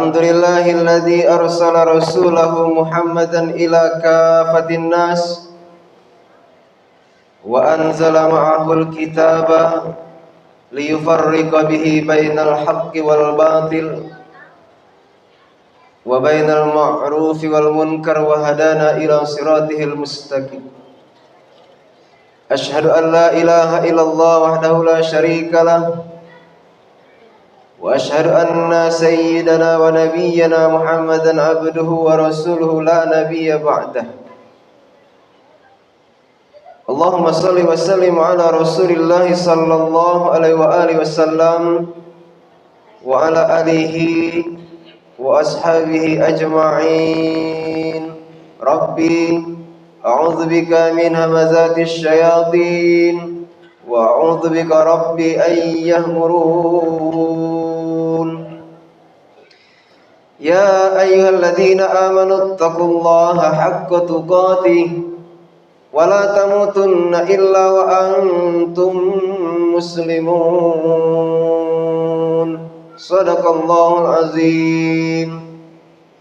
Alhamdulillahilladzi arsala rasulahu Muhammadan ila kafatin nas wa anzala ma'ahul kitaba liyufarriqa bihi bainal haqqi wal batil wa bainal ma'rufi wal munkar wa hadana ila siratihil mustaqim. Asyhadu an la ilaha illallah wahdahu la syarika lah wa asyhadu anna sayyidana wa nabiyyana Muhammadan abduhu wa rasuluhu la nabiyya ba'dah. Allahumma salli wa sallim ala Rasulillah sallallahu alaihi wa alihi wasallam wa ala alihi wa ashabihi ajma'in. Rabbi a'udzu bika min hamazatis syayatin wa a'udzu bika rabbi an yahmurun. Ya ayyuhalladzina amanu taqullaha haqqa tuqatih wa la tamutunna illa wa antum muslimun. Shadaqallahul azim.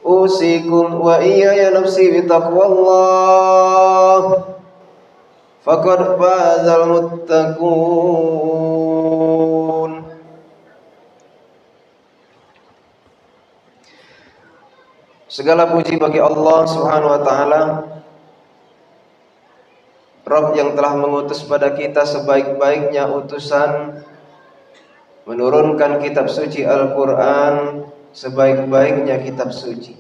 Usikum wa iyaya nafsi bitaqwallah faqad fazal muttaqun. Segala puji bagi Allah Subhanahu wa taala, Rabb yang telah mengutus pada kita sebaik-baiknya utusan, menurunkan kitab suci Al-Qur'an sebaik-baiknya kitab suci.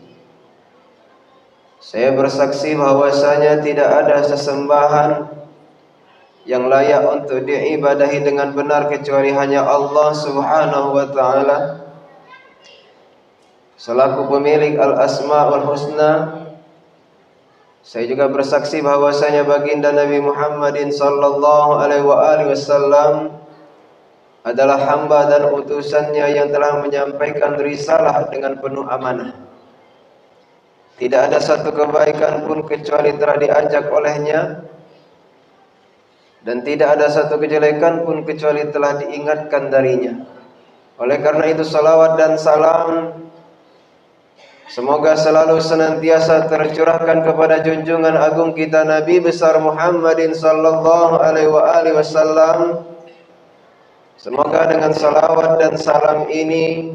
Saya bersaksi bahwasanya tidak ada sesembahan yang layak untuk diibadahi dengan benar kecuali hanya Allah Subhanahu wa taala selaku pemilik Al-Asmaul Husna. Saya juga bersaksi bahwasanya baginda Nabi Muhammadin sallallahu alaihi wasallam adalah hamba dan utusannya yang telah menyampaikan risalah dengan penuh amanah. Tidak ada satu kebaikan pun kecuali telah diajak olehnya, dan tidak ada satu kejelekan pun kecuali telah diingatkan darinya. Oleh karena itu salawat dan salam semoga selalu senantiasa tercurahkan kepada junjungan agung kita Nabi besar Muhammadin sallallahu alaihi wasallam. Semoga dengan salawat dan salam ini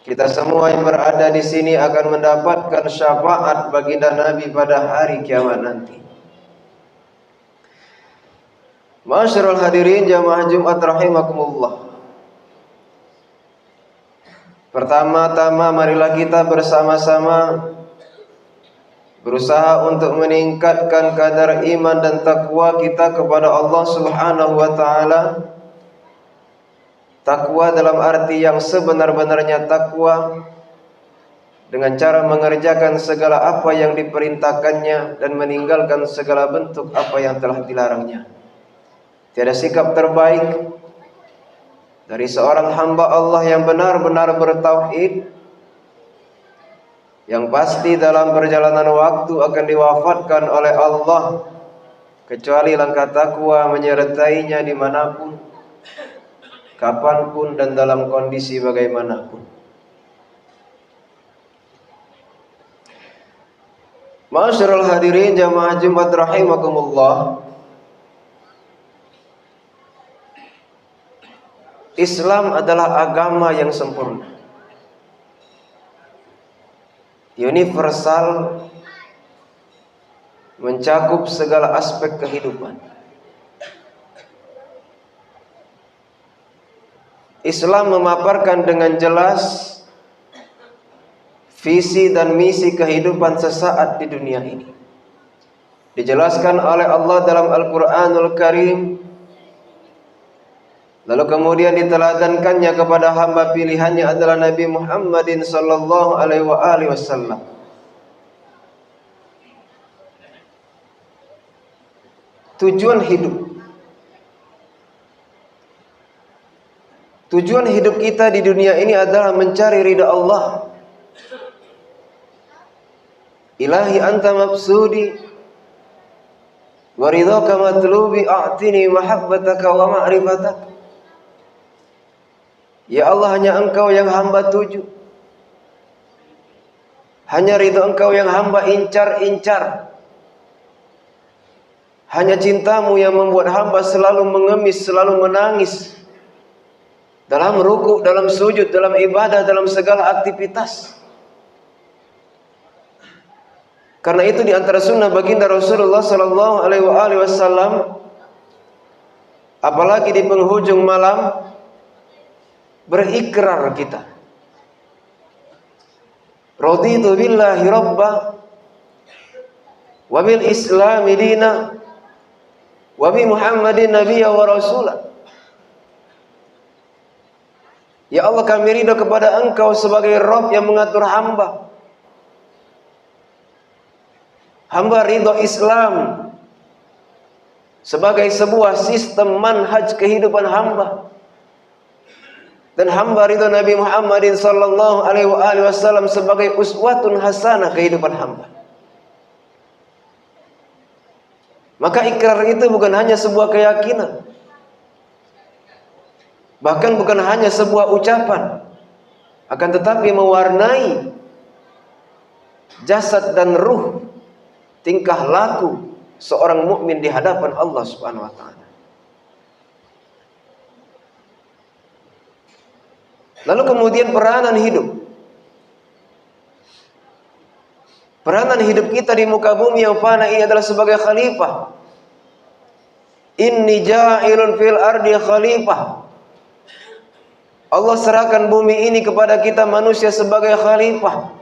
kita semua yang berada di sini akan mendapatkan syafaat baginda Nabi pada hari kiamat nanti. Ma'asyiral hadirin jamaah Jumat rahimakumullah. Pertama-tama marilah kita bersama-sama berusaha untuk meningkatkan kadar iman dan takwa kita kepada Allah Subhanahu wa taala. Takwa dalam arti yang sebenar-benarnya takwa, dengan cara mengerjakan segala apa yang diperintahkannya dan meninggalkan segala bentuk apa yang telah dilarangnya. Tiada sikap terbaik dari seorang hamba Allah yang benar-benar bertauhid, yang pasti dalam perjalanan waktu akan diwafatkan oleh Allah, kecuali langkah takwa menyertainya dimanapun, kapanpun, dan dalam kondisi bagaimanapun. Ma'asyiral hadirin jamaah Jumat rahimakumullah. Islam adalah agama yang sempurna, universal, mencakup segala aspek kehidupan. Islam memaparkan dengan jelas visi dan misi kehidupan sesaat di dunia ini. Dijelaskan oleh Allah dalam Al-Quranul Karim, lalu kemudian diteladankannya kepada hamba pilihannya adalah Nabi Muhammadin sallallahu alaihi wasallam. Tujuan hidup kita di dunia ini adalah mencari ridha Allah. Ilahi anta maqsudi wa ridhaka matlubi a'tini mahabbataka wa ma'rifataka. Ya Allah, hanya Engkau yang hamba tuju. Hanya ridho Engkau yang hamba incar-incar. Hanya cintamu yang membuat hamba selalu mengemis, selalu menangis. Dalam ruku, dalam sujud, dalam ibadah, dalam segala aktivitas. Karena itu di antara sunnah baginda Rasulullah sallallahu alaihi wasallam, apalagi di penghujung malam, berikrar kita. Raditu billahi rabba wa bil islami dina wa bi Muhammadin nabiyya wa rasula. Ya Allah, kami ridho kepada Engkau sebagai Rabb yang mengatur hamba. Hamba ridho Islam sebagai sebuah sistem manhaj kehidupan hamba. Dan hamba ridho Nabi Muhammadin sallallahu alaihi wasallam sebagai uswatun hasanah kehidupan hamba. Maka ikrar itu bukan hanya sebuah keyakinan, bahkan bukan hanya sebuah ucapan, akan tetapi mewarnai jasad dan ruh, tingkah laku seorang mukmin di hadapan Allah Subhanahu wa taala. Lalu kemudian peranan hidup. Peranan hidup kita di muka bumi yang fana ini adalah sebagai khalifah. Inni ja'ilun fil ardi khalifah. Allah serahkan bumi ini kepada kita manusia sebagai khalifah.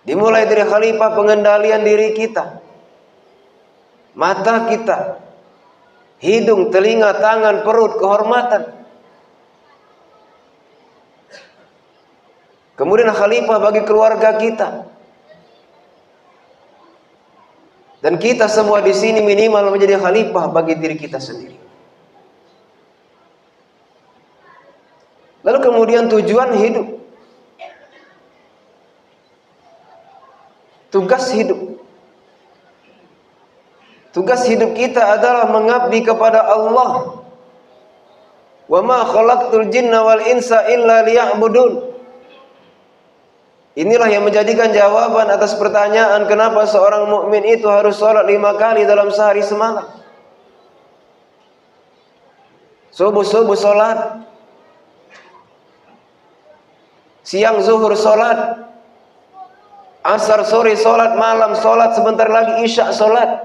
Dimulai dari khalifah pengendalian diri kita, mata kita, hidung, telinga, tangan, perut, kehormatan. Kemudian khalifah bagi keluarga kita. Dan kita semua di sini minimal menjadi khalifah bagi diri kita sendiri. Lalu kemudian tujuan hidup. Tugas hidup. Tugas hidup kita adalah mengabdi kepada Allah. Wa ma khalaqtul jinna wal insa illa liya'budun. Inilah yang menjadikan jawaban atas pertanyaan kenapa seorang mukmin itu harus sholat 5 kali dalam sehari semalam. Subuh sholat, siang zuhur sholat, asar sore sholat, malam sholat, sebentar lagi isya sholat.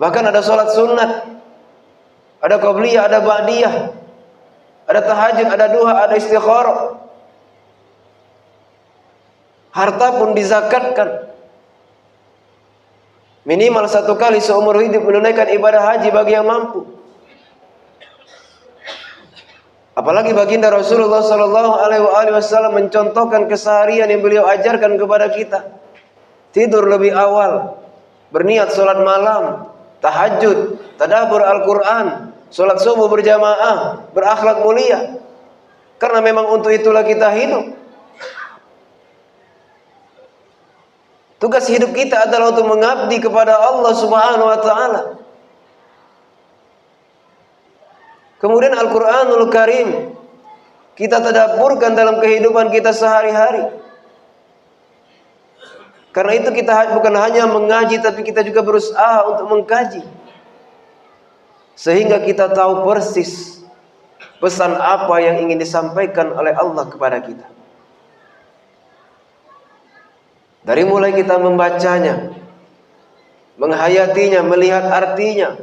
Bahkan ada sholat sunat, ada qabliyah, ada ba'diyah, ada tahajud, ada duha, ada istikharah. Harta pun dizakatkan. Minimal 1 kali seumur hidup menunaikan ibadah haji bagi yang mampu. Apalagi baginda Rasulullah sallallahu alaihi wasallam mencontohkan keseharian yang beliau ajarkan kepada kita. Tidur lebih awal, berniat sholat malam, tahajud, tadabbur Al-Quran, sholat subuh berjamaah, berakhlak mulia. Karena memang untuk itulah kita hidup. Tugas hidup kita adalah untuk mengabdi kepada Allah Subhanahu wa taala. Kemudian Al-Qur'anul Karim kita tadabburkan dalam kehidupan kita sehari-hari. Karena itu kita bukan hanya mengaji, tapi kita juga berusaha untuk mengkaji. Sehingga kita tahu persis pesan apa yang ingin disampaikan oleh Allah kepada kita. Dari mulai kita membacanya, menghayatinya, melihat artinya,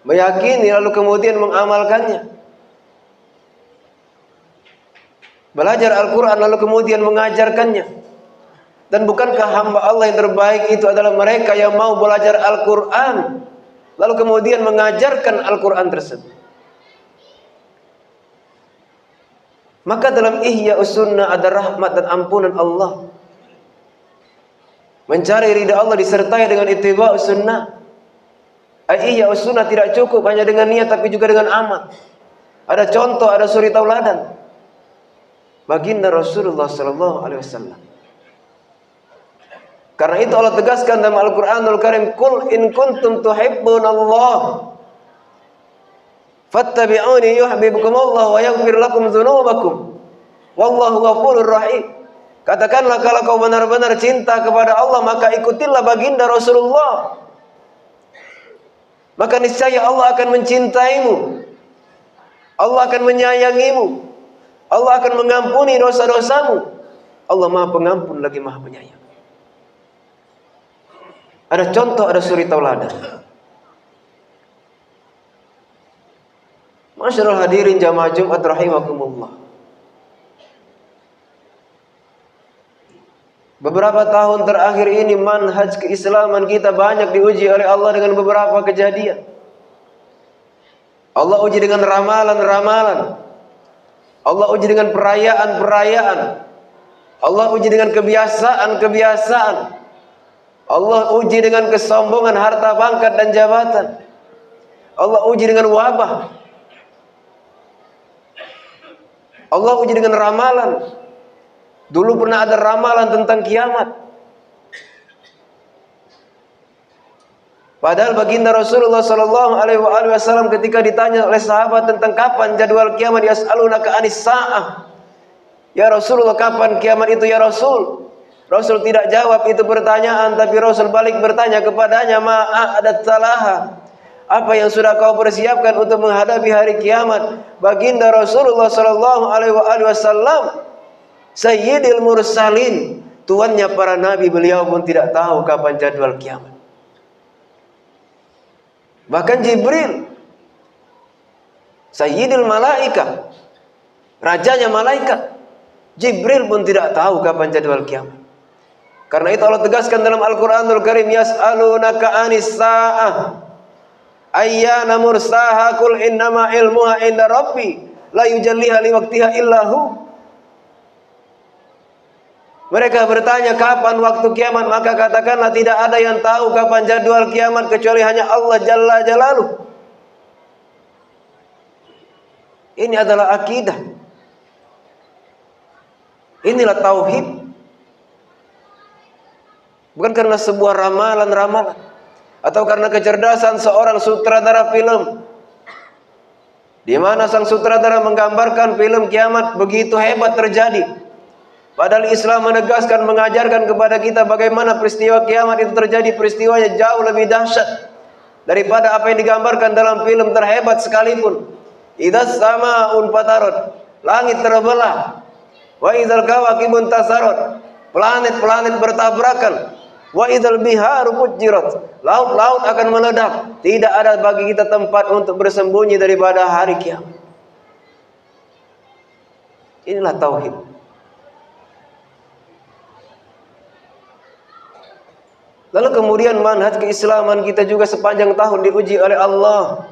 meyakini lalu kemudian mengamalkannya. Belajar Al-Quran lalu kemudian mengajarkannya. Dan bukankah hamba Allah yang terbaik itu adalah mereka yang mau belajar Al-Quran lalu kemudian mengajarkan Al-Quran tersebut. Maka dalam Ihya'us Sunnah ada rahmat dan ampunan Allah. Mencari ridha Allah disertai dengan ittiba'us sunnah. Ihya'us Sunnah tidak cukup hanya dengan niat, tapi juga dengan amal. Ada contoh, ada suri tauladan. Baginda Rasulullah sallallahu alaihi wasallam. Karena itu Allah tegaskan dalam Al-Qur'anul Karim, "Qul in kuntum tuhibbunallah fattabi'uni yuhibbukumullah wa yaghfir lakum dzunubakum." Wallahu ghafurur rahim. Katakanlah kalau kau benar-benar cinta kepada Allah, maka ikutilah baginda Rasulullah. Maka niscaya Allah akan mencintaimu. Allah akan menyayangimu. Allah akan mengampuni dosa-dosamu. Allah Maha Pengampun lagi Maha Penyayang. Ada contoh, ada suri tauladan. Masyarul hadirin jamaah Jumat rahimakumullah. Beberapa tahun terakhir ini manhaj keislaman kita banyak diuji oleh Allah dengan beberapa kejadian. Allah uji dengan ramalan-ramalan. Allah uji dengan perayaan-perayaan. Allah uji dengan kebiasaan-kebiasaan. Allah uji dengan kesombongan, harta pangkat dan jabatan. Allah uji dengan wabah. Allah uji dengan ramalan. Dulu pernah ada ramalan tentang kiamat. Padahal baginda Rasulullah sallallahu alaihi wasallam ketika ditanya oleh sahabat tentang kapan jadwal kiamat, yas'alunaka anis sa'ah. Ya Rasulullah, kapan kiamat itu ya Rasul? Rasul tidak jawab itu pertanyaan, tapi Rasul balik bertanya kepadanya, ma'adat salaha. Apa yang sudah kau persiapkan untuk menghadapi hari kiamat? Baginda Rasulullah sallallahu alaihi wasallam, Sayyidil Mursalin, tuannya para nabi, beliau pun tidak tahu kapan jadwal kiamat. Bahkan Jibril, Sayyidil Malaika, rajanya malaikat, Jibril pun tidak tahu kapan jadwal kiamat. Karena itu Allah tegaskan dalam Al-Quranul Karim, yas'alunaka anis sa'ah ayyana mursaha qul innama ilmuha inda rabbi la yujalliha liwaqtiha illahu. Mereka bertanya kapan waktu kiamat, maka katakanlah tidak ada yang tahu kapan jadwal kiamat kecuali hanya Allah Jalla Jalaluh. Ini adalah akidah. Inilah tauhid. Bukan karena sebuah ramalan-ramalan atau karena kecerdasan seorang sutradara film, di mana sang sutradara menggambarkan film kiamat begitu hebat terjadi. Padahal Islam menegaskan, mengajarkan kepada kita bagaimana peristiwa kiamat itu terjadi. Peristiwanya jauh lebih dahsyat daripada apa yang digambarkan dalam film terhebat sekalipun. Idzas sama'un fatarat, langit terbelah. Wa idzal kawakibun tasarat, planet-planet bertabrakan. Wa idzal biharu fujirat, laut-laut akan meledak. Tidak ada bagi kita tempat untuk bersembunyi daripada hari kiamat. Inilah tauhid. Lalu kemudian manhaj keislaman kita juga sepanjang tahun diuji oleh Allah.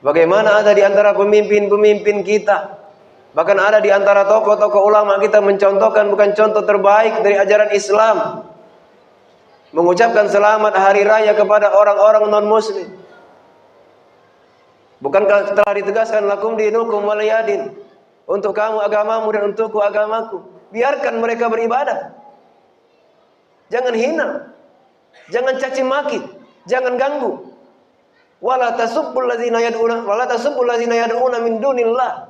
Bagaimana ada di antara pemimpin-pemimpin kita, bahkan ada di antara tokoh-tokoh ulama kita mencontohkan bukan contoh terbaik dari ajaran Islam, mengucapkan selamat hari raya kepada orang-orang non-muslim. Bukankah telah ditegaskan lakum dinukum waliyadin, untuk kamu agamamu dan untukku agamaku. Biarkan mereka beribadah. Jangan hina, jangan caci maki, jangan ganggu. Wala tasubbul ladzina yad'una min dunillah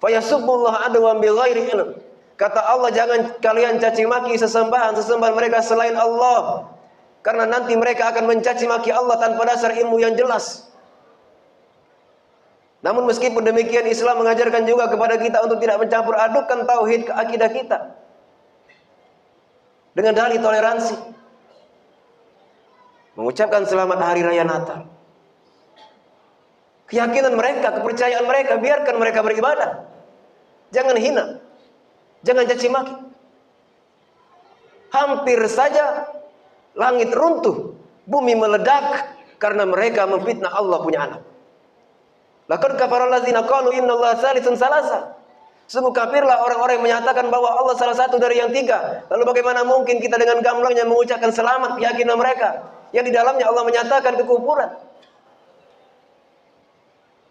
fayasubbullaha adwan bighairi ilm. Kata Allah, jangan kalian caci maki sesembahan mereka selain Allah, karena nanti mereka akan mencaci maki Allah tanpa dasar ilmu yang jelas. Namun meskipun demikian, Islam mengajarkan juga kepada kita untuk tidak mencampur adukkan tauhid ke akidah kita dengan dalih toleransi, mengucapkan selamat hari raya Natal. Keyakinan mereka, kepercayaan mereka, biarkan mereka beribadah. Jangan hina, jangan caci maki. Hampir saja langit runtuh, bumi meledak karena mereka memfitnah Allah punya anak. Laqad kafara allazina qalu innallaha salisun salasa. Sungguh kafirlah orang-orang yang menyatakan bahwa Allah salah satu dari yang tiga. Lalu bagaimana mungkin kita dengan gamblangnya mengucapkan selamat keyakinan mereka yang di dalamnya Allah menyatakan kekufuran?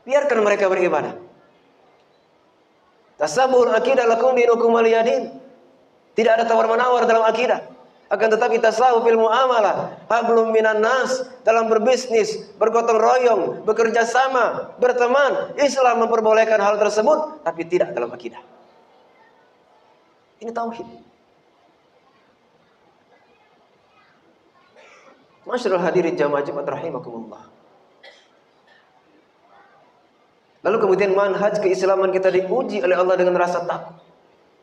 Biarkan mereka beribadah. Tasabbuhul akidah lakum dinukum waliyadin. Tidak ada tawar-menawar dalam akidah. Akan tetapi tasawu fil muamalah, hablum minan nas, dalam berbisnis, bergotong royong, bekerja sama, berteman. Islam memperbolehkan hal tersebut, tapi tidak dalam akidah. Ini tauhid. Masyarul hadirin jamaah Jumat rahimakumullah. Lalu kemudian manhaj keislaman kita diuji oleh Allah dengan rasa takut,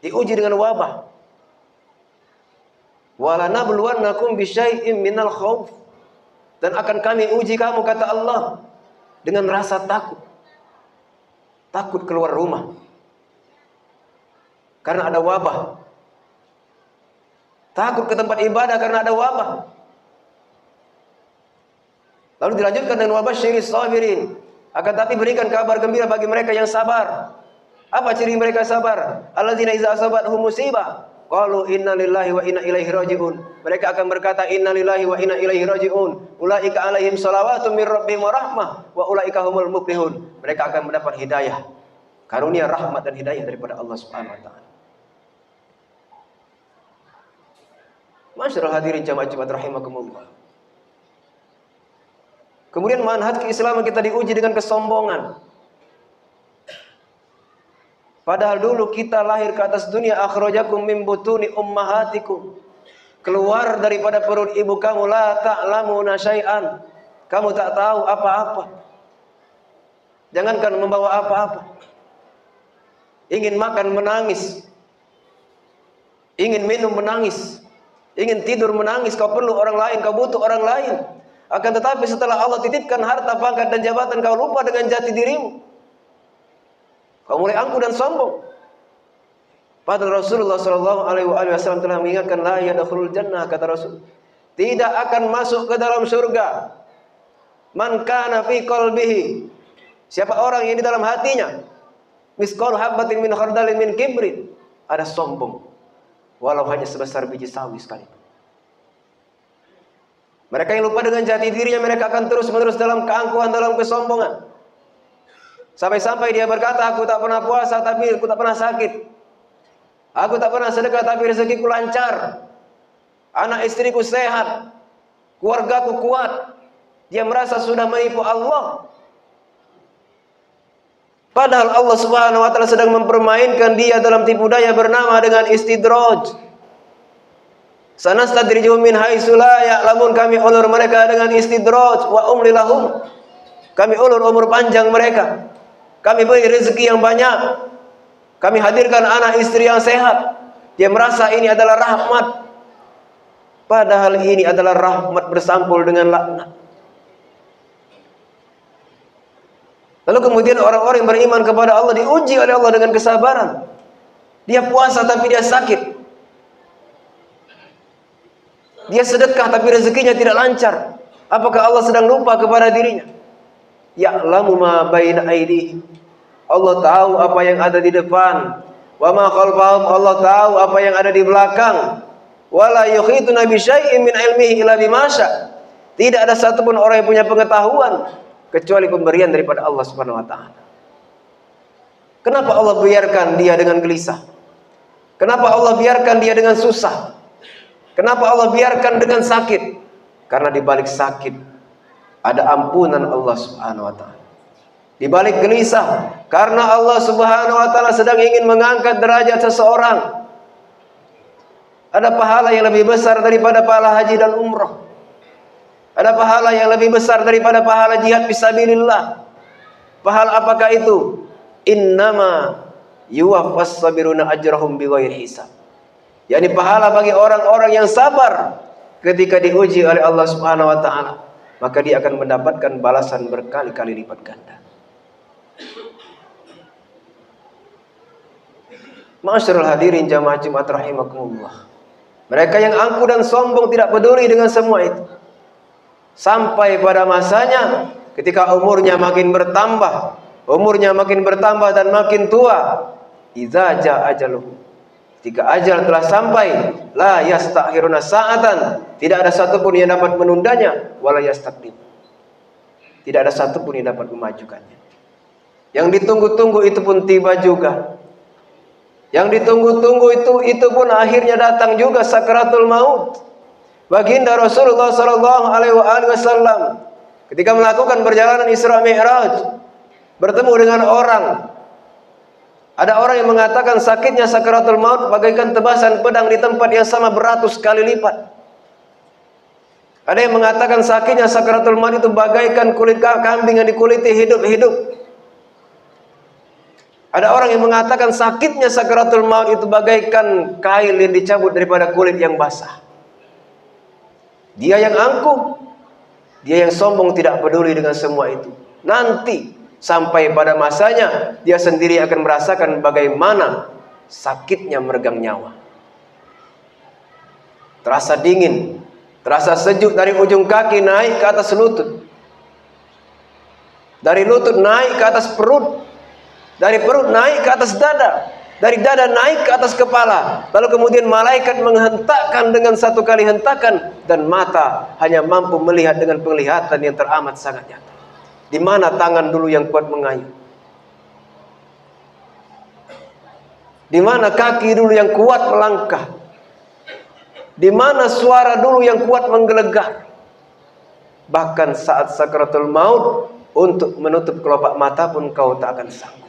diuji dengan wabah. Wala nabluwannakum bisyai'im minal khauf, dan akan kami uji kamu, kata Allah, dengan rasa takut. Takut keluar rumah karena ada wabah. Takut ke tempat ibadah karena ada wabah. Lalu dilanjutkan dengan wabah syiris sabirin. Akan tapi berikan kabar gembira bagi mereka yang sabar. Apa ciri mereka sabar? Alladzina idza asabathum musibah qalu inna lillahi wa inna ilaihi raji'un. Mereka akan berkata inna lillahi wa inna ilaihi raji'un. Ulaika alaihim salawatun mir rabbihim wa rahmah wa ulaika humul muflihun. Mereka akan mendapat hidayah, karunia, rahmat dan hidayah daripada Allah Subhanahu wa taala. Masyarul hadirin jamaah Jumat rahimakumullah. Kemudian manhaj keislaman kita diuji dengan kesombongan. Padahal dulu kita lahir ke atas dunia, akhrajakum min butuni ummahatikum. Keluar daripada perut ibu kamu, la ta'lamuna syai'an. Kamu tak tahu apa-apa. Jangankan membawa apa-apa. Ingin makan menangis. Ingin minum menangis. Ingin tidur menangis. Kau perlu orang lain, kau butuh orang lain. Akan tetapi setelah Allah titipkan harta, pangkat dan jabatan, kau lupa dengan jati dirimu. Kau mulai angkuh dan sombong. Padahal Rasulullah SAW telah mengingatkan, la yadkhulul jannah, kata Rasul, tidak akan masuk ke dalam surga man kana fi qalbihi, siapa orang yang di dalam hatinya misqal habbatin min khardalin min kibrin, ada sombong walau hanya sebesar biji sawi sekalipun. Mereka yang lupa dengan jati dirinya, mereka akan terus-menerus dalam keangkuhan, dalam kesombongan. Sampai-sampai dia berkata, aku tak pernah puasa tapi aku tak pernah sakit. Aku tak pernah sedekah tapi rezekiku lancar. Anak istriku sehat. Keluargaku kuat. Dia merasa sudah menipu Allah. Padahal Allah Subhanahu wa taala sedang mempermainkan dia dalam tipu daya bernama dengan istidraj. Sanastadrijuhum min haitsu la ya'lamun, kami ulur mereka dengan istidraj, wa umli lahum. Kami ulur umur panjang mereka. Kami beri rezeki yang banyak. Kami hadirkan anak istri yang sehat. Dia merasa ini adalah rahmat. Padahal ini adalah rahmat bersampul dengan laknat. Lalu kemudian orang-orang yang beriman kepada Allah diuji oleh Allah dengan kesabaran. Dia puasa tapi dia sakit. Dia sedekah tapi rezekinya tidak lancar. Apakah Allah sedang lupa kepada dirinya? Ya'lamu ma baina aydihim. Allah tahu apa yang ada di depan. Wa ma khalfahum, Allah tahu apa yang ada di belakang. Wala yuhituna bi syai'in min ilmihi illa bima syaa. Tidak ada satupun orang yang punya pengetahuan kecuali pemberian daripada Allah Subhanahu wa taala. Kenapa Allah biarkan dia dengan gelisah? Kenapa Allah biarkan dia dengan susah? Kenapa Allah biarkan dengan sakit? Karena di balik sakit ada ampunan Allah Subhanahu wa taala. Di balik gelisah, karena Allah Subhanahu wa taala sedang ingin mengangkat derajat seseorang. Ada pahala yang lebih besar daripada pahala haji dan umrah. Ada pahala yang lebih besar daripada pahala jihad fisabilillah. Pahala apakah itu? Innama yuwaffas sabiruna ajrahum bighairi hisab. yakni pahala bagi orang-orang yang sabar ketika diuji oleh Allah Subhanahu wa taala, maka dia akan mendapatkan balasan berkali-kali lipat ganda. Ma'asyiral hadirin jamaah Jumat rahimakumullah. Mereka yang angkuh dan sombong tidak peduli dengan semua itu. Sampai pada masanya ketika umurnya makin bertambah, dan makin tua, idza jaa ajaluh. Jika ajal telah sampai, la yastakhiruna sa'atan, tidak ada satupun yang dapat menundanya, wala yastaqdim. Tidak ada satupun yang dapat memajukannya. Yang ditunggu-tunggu itu pun tiba juga. Yang ditunggu-tunggu itu pun akhirnya datang juga, sakratul maut. Baginda Rasulullah sallallahu alaihi wasallam ketika melakukan perjalanan Isra Mi'raj, bertemu dengan orang. Ada orang yang mengatakan sakitnya sakaratul maut bagaikan tebasan pedang di tempat yang sama beratus kali lipat. Ada yang mengatakan sakitnya sakaratul maut itu bagaikan kulit kambing yang dikuliti hidup-hidup. Ada orang yang mengatakan sakitnya sakaratul maut itu bagaikan kail yang dicabut daripada kulit yang basah. Dia yang angkuh, dia yang sombong tidak peduli dengan semua itu. Nanti sampai pada masanya dia sendiri akan merasakan bagaimana sakitnya meregang nyawa. Terasa dingin, terasa sejuk dari ujung kaki naik ke atas lutut. Dari lutut naik ke atas perut. Dari perut naik ke atas dada. Dari dada naik ke atas kepala. Lalu kemudian malaikat menghentakkan dengan satu kali hentakan. Dan mata hanya mampu melihat dengan penglihatan yang teramat sangat nyata. Di mana tangan dulu yang kuat mengayuh? Di mana kaki dulu yang kuat melangkah? Di mana suara dulu yang kuat menggelegar? Bahkan saat sakaratul maut, untuk menutup kelopak mata pun kau tak akan sanggup.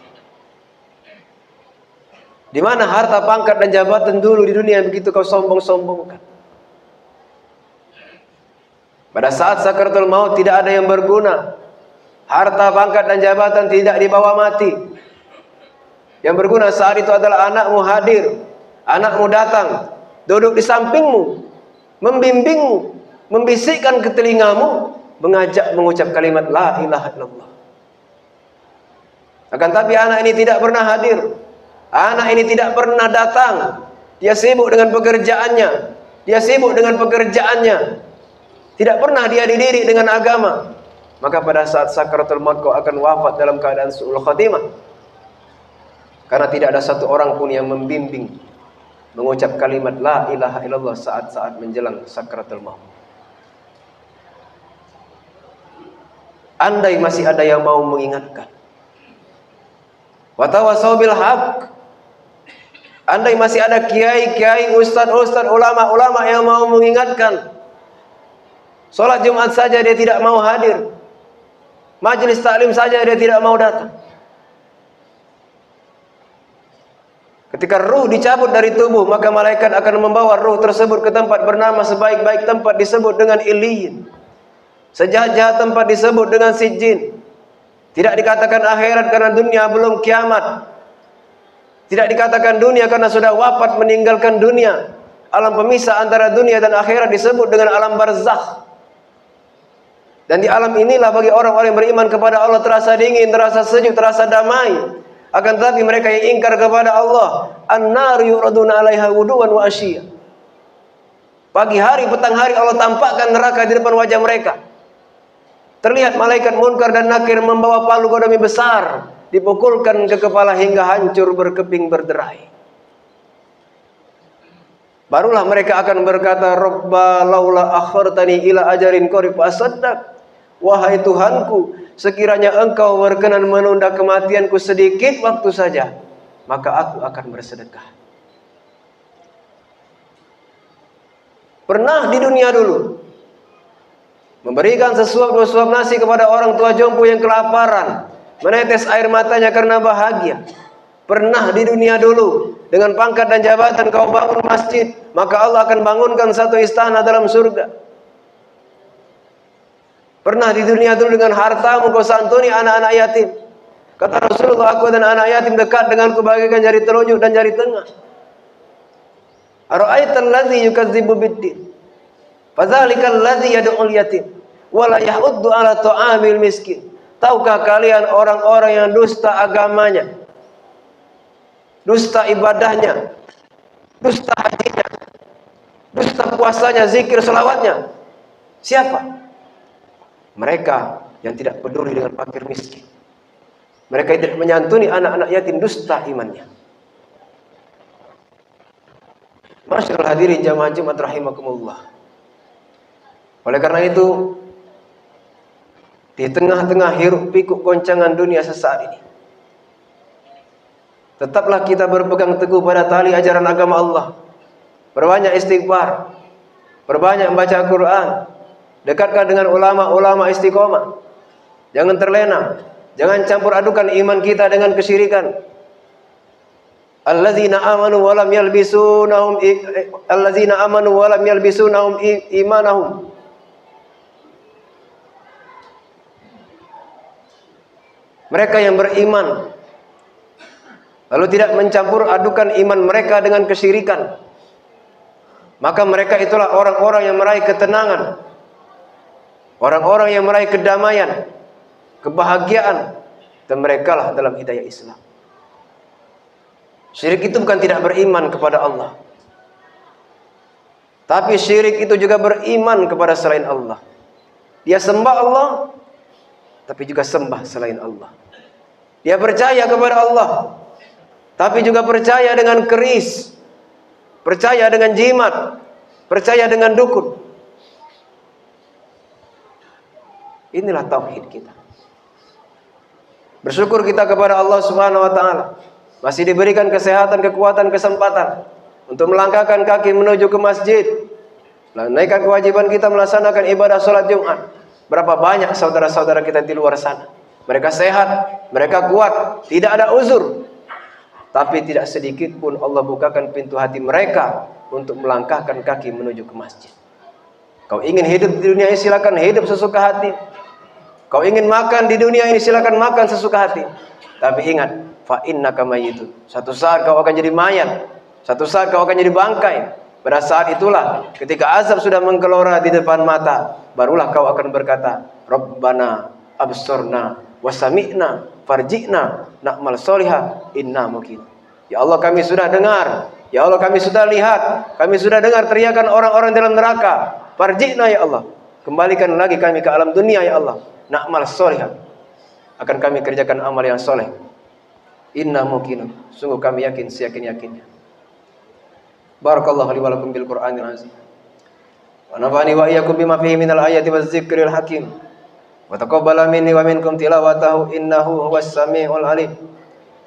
Di mana harta, pangkat dan jabatan dulu di dunia yang begitu kau sombong-sombongkan? Pada saat sakaratul maut tidak ada yang berguna. Harta, pangkat dan jabatan tidak dibawa mati. Yang berguna saat itu adalah anakmu hadir, anakmu datang, duduk di sampingmu, membimbingmu, membisikkan ke telingamu, mengajak mengucap kalimat la ilaha illallah. Akan tapi anak ini tidak pernah hadir. Anak ini tidak pernah datang. Dia sibuk dengan pekerjaannya. Dia sibuk dengan pekerjaannya. Tidak pernah dia dididik dengan agama. Maka pada saat sakaratul maut kau akan wafat dalam keadaan su'ul khatimah. Karena tidak ada satu orang pun yang membimbing mengucap kalimat la ilaha illallah saat-saat menjelang sakaratul maut. Andai masih ada yang mau mengingatkan. Wa tawassaw bil haqq. Andai masih ada kiai-kiai, ustaz-ustaz, ulama-ulama yang mau mengingatkan. Salat Jumat saja dia tidak mau hadir. Majelis taklim saja dia tidak mau datang. Ketika ruh dicabut dari tubuh, maka malaikat akan membawa ruh tersebut ke tempat bernama sebaik-baik tempat disebut dengan Iliyin. Sejahat-jahat tempat disebut dengan Sijjin. Tidak dikatakan akhirat karena dunia belum kiamat. Tidak dikatakan dunia karena sudah wafat meninggalkan dunia. Alam pemisah antara dunia dan akhirat disebut dengan alam barzakh. Dan di alam inilah bagi orang-orang yang beriman kepada Allah terasa dingin, terasa sejuk, terasa damai. Akan tetapi mereka yang ingkar kepada Allah, an-nar yuraduna 'alaiha wuduwan wa ashiya. Pagi hari, petang hari Allah tampakkan neraka di depan wajah mereka. Terlihat malaikat munkar dan nakir membawa palu godomi besar, dipukulkan ke kepala hingga hancur berkeping berderai. Barulah mereka akan berkata, Rabba laula akhartani ila ajarin qarib asaddaq. Wahai Tuhanku, sekiranya engkau berkenan menunda kematianku sedikit waktu saja, maka aku akan bersedekah. Pernah di dunia dulu memberikan sesuap dua suap nasi kepada orang tua jompo yang kelaparan, menetes air matanya karena bahagia. Pernah di dunia dulu dengan pangkat dan jabatan kau bangun masjid, maka Allah akan bangunkan satu istana dalam surga. Pernah di dunia dulu dengan hartamu kau santuni anak-anak yatim. Kata Rasulullah, aku dan anak yatim dekat denganku bagaikan jari telunjuk dan jari tengah. Ara'aital ladzi yukadzibu biddin, fadzalikal ladzi yad'ul yatim wa la yahuddu 'ala ta'amil miskin. Tahukah kalian orang-orang yang dusta agamanya, dusta ibadahnya, dusta hajinya, dusta puasanya, zikir, selawatnya? Siapa? Mereka yang tidak peduli dengan fakir miskin. Mereka yang tidak menyantuni anak-anak yatim, dusta imannya. Masyarul hadirin jamaah Jumat rahimakumullah. Oleh karena itu, di tengah-tengah hiruk pikuk goncangan dunia sesaat ini, tetaplah kita berpegang teguh pada tali ajaran agama Allah. Berbanyak istighfar, Perbanyak membaca Al-Quran. Dekatkan dengan ulama-ulama istiqomah. Jangan terlena. Jangan campur adukan iman kita dengan kesyirikan. Allazina amanu wa lam yalbisunahum imanahum. Mereka yang beriman lalu tidak mencampur adukan iman mereka dengan kesyirikan, maka mereka itulah orang-orang yang meraih ketenangan, orang-orang yang meraih kedamaian, kebahagiaan, dan mereka lah dalam hidayah Islam. Syirik itu bukan tidak beriman kepada Allah, tapi syirik itu juga beriman kepada selain Allah. Dia sembah Allah, tapi juga sembah selain Allah. Dia percaya kepada Allah, tapi juga percaya dengan keris, percaya dengan jimat, percaya dengan dukun. Inilah tauhid kita. Bersyukur kita kepada Allah Subhanahu wa taala masih diberikan kesehatan, kekuatan, kesempatan untuk melangkahkan kaki menuju ke masjid, menunaikan kewajiban kita melaksanakan ibadah salat Jumat. Berapa banyak saudara-saudara kita di luar sana, mereka sehat, mereka kuat, tidak ada uzur, tapi tidak sedikit pun Allah bukakan pintu hati mereka untuk melangkahkan kaki menuju ke masjid. Kau ingin hidup di dunia ini, silakan hidup sesuka hati. Kau ingin makan di dunia ini, silakan makan sesuka hati. Tapi ingat, fa innaka mayyitun. Satu saat kau akan jadi mayat. Satu saat kau akan jadi bangkai. Pada saat itulah, ketika azab sudah menggelora di depan mata, barulah kau akan berkata, Rabbana absorna wasami'na farji'na na'mal solihah inna mungkin. Ya Allah, kami sudah dengar. Ya Allah, kami sudah lihat. Kami sudah dengar teriakan orang-orang dalam neraka. Farji'na ya Allah. Kembalikan lagi kami ke alam dunia ya Allah. Na'mal solihah. Akan kami kerjakan amal yang soleh. Inna mungkin. Sungguh kami yakin, seyakin-yakinnya. Barakallahu li wa lakum bil Qur'anil azim. Wa nafa'ani wa iyyakum bima fihi minal ayati waz zikril hakim. Wa taqabbala minni wa minkum tilawatahu innahu huwas samiul alim.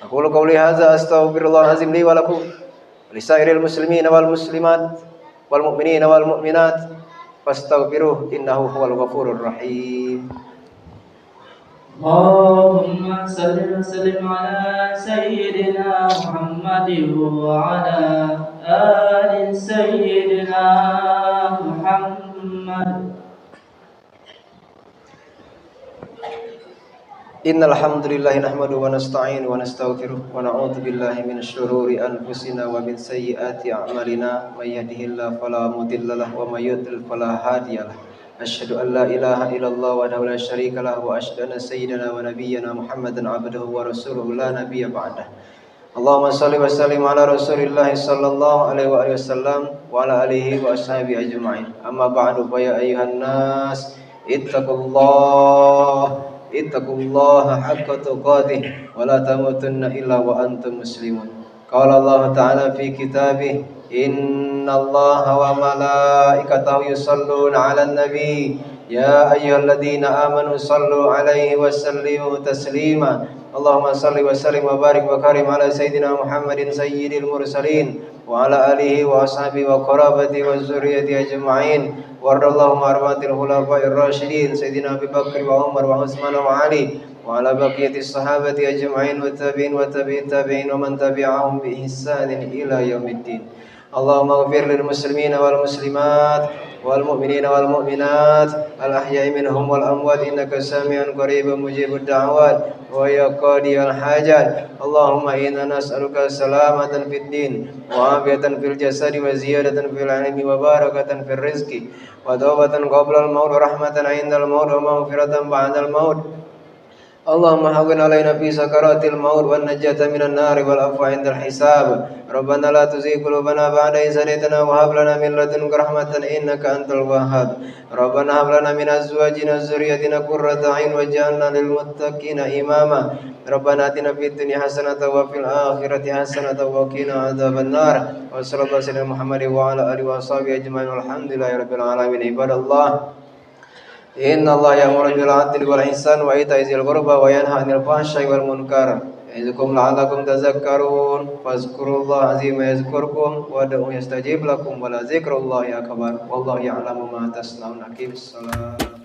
Aqulu qawli hadza astaghfirullahal azim li wa lakum wa lisairil muslimina wal muslimat wal mu'minina wal mu'minat fastaghfiruhu innahu huwal ghafurur rahim. Allahumma salli wa sallim ala sayyidina Muhammadin wa ala ali sayyidina Muhammad. Innal hamdalillah nahmaduhu wa nasta'inuhu wa nastaghfiruh wa na'udzu billahi min syururi anfusina wa min sayyiati a'malina may yahdihillahu fala mudilla lahu wa may yudlil fala hadiyalah. Asyhadu an la ilaha illallah wahdahu la syarika lahu wa asyhadu anna sayyidana wa nabiyyana Muhammadan abduhu wa rasuluhu la nabiyya ba'dah. Allahumma shalli wa sallim ala Rasulillah sallallahu alaihi wa alihi wasallam wa ala alihi wa ashabihi ajma'in. Amma ba'du, fa ya ayyuhan nas ittaqullaha haqqa tuqatih wa la tamutunna illa wa antum muslimun. Qala Allah ta'ala fi kitabih, innallaha wa malaikatahu yusalluna 'alan nabi ya ayyuhalladzina amanu sallu 'alaihi wa sallimu taslima. Allahumma salli wa sallim wa barik wa karim ala sayyidina Muhammadin sayyidil mursalin wa ala alihi wa ashabihi wa qarabati wa zurriyyati ajma'in. Wardallahu marwatil khulafa'ir rasyidin sayyidina Abu Bakar wa Umar wa Utsman wa Ali wa ala baqiyatis sahabati ajma'in wa tabi'in wa tabi'in tabi'in wa man tabi'ahum bi ihsanin ila yaumiddin. Allahumma ighfir lil muslimina wal muslimat wal mu'minina wal mu'minat al ahya'i minhum wal amwat innaka sami'un qaribun mujibud da'wat wa ya qadiyal hajat. Allahumma inna nas'aluka salamatan fid din wa afiyatan fil jasadi wa ziyadatan fil ilmi wa barakatan fil rizqi wa tawbatan qabla al maut wa rahmatan 'indal maut wa maghfiratan ba'dal maut. Allahumma hawwin alaina fi sakaratil maut wan najata minan nari wal afwa 'indal hisab. Rabbana la tuzigh qulubana ba'da idh hadaytana wa hab lana min ladunka rahmatan innaka antal wahhab. Rabbana hab lana min azwajina wa dhurriyyatina qurrata a'yun waj'alna lil muttaqina imama. Rabbana atina fid dunya hasanatan wa fil akhirati hasanatan wa qina adzaban nar. Wa sallallahu alaihi Muhammadin wa ala alihi wa sahbihi ajma'in. Walhamdulillahi rabbil alamin. Ibadallah, Inna Allah ya'muru bil 'adli wal ihsan wa ita'i dzil qurba wa yanha 'anil fahsya'i wal munkar. ya'idukum la'allakum tadhakkarun. Fazkurullaha 'azima yazkurkum wad'uhu yastajib lakum wa la dzikrullahi akbar. Wallahu ya'lamu ma tasna'un. Aqimissalam.